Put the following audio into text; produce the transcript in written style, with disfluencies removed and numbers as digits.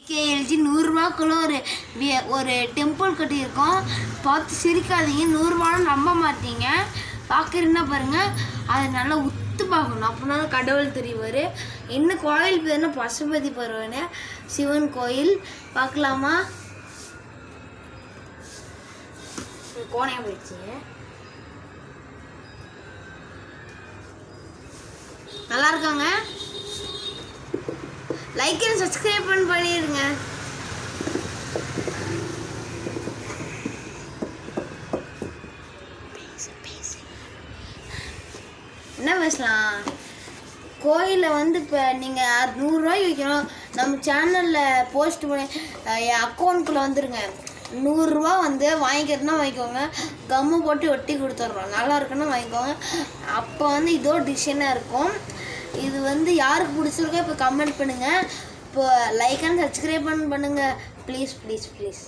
கேஎல்ஜி 100 ரூபாய்க்குள்ள ஒரு டெம்பிள் கட்டியிருக்கோம். பார்த்து சிரிக்காதீங்க, 100 ரூபான்னு நம்ப மாட்டீங்க. பார்க்குறீங்கன்னா பாருங்கள், அது நல்லா உத்து பார்க்கணும், அப்படின்னா கடவுள் தெரிவார். என்ன கோயில் பேர்னா பசுபதி பருவன்னு சிவன் கோயில். பார்க்கலாமா? கோணையா போயிடுச்சு. நல்லா இருக்காங்க. லைக் அண்ட் சப்ஸ்கிரைப் பண்ணிடுங்க. என்ன பேசலாம்? கோயிலில் வந்து இப்போ நீங்கள் 100 ரூபாய்க்கு வைக்கணும். நம்ம சேனலில் போஸ்ட் பண்ணி என் அக்கௌண்ட்குள்ளே வந்துடுங்க. 100 ரூபா வந்து வாங்கிக்கிறதுனா வாங்கிக்கோங்க, கம்மு போட்டு ஒட்டி கொடுத்துட்றோம். நல்லா இருக்குன்னா வாங்கிக்கோங்க. அப்போ வந்து இதோ டிசைனாக இருக்கும். இது வந்து யாருக்கு பிடிச்சிருக்கோ இப்போ கமெண்ட் பண்ணுங்கள். இப்போ லைக் அண்ட் சப்ஸ்கிரைப் பண்ணுங்கள் ப்ளீஸ் ப்ளீஸ் ப்ளீஸ்.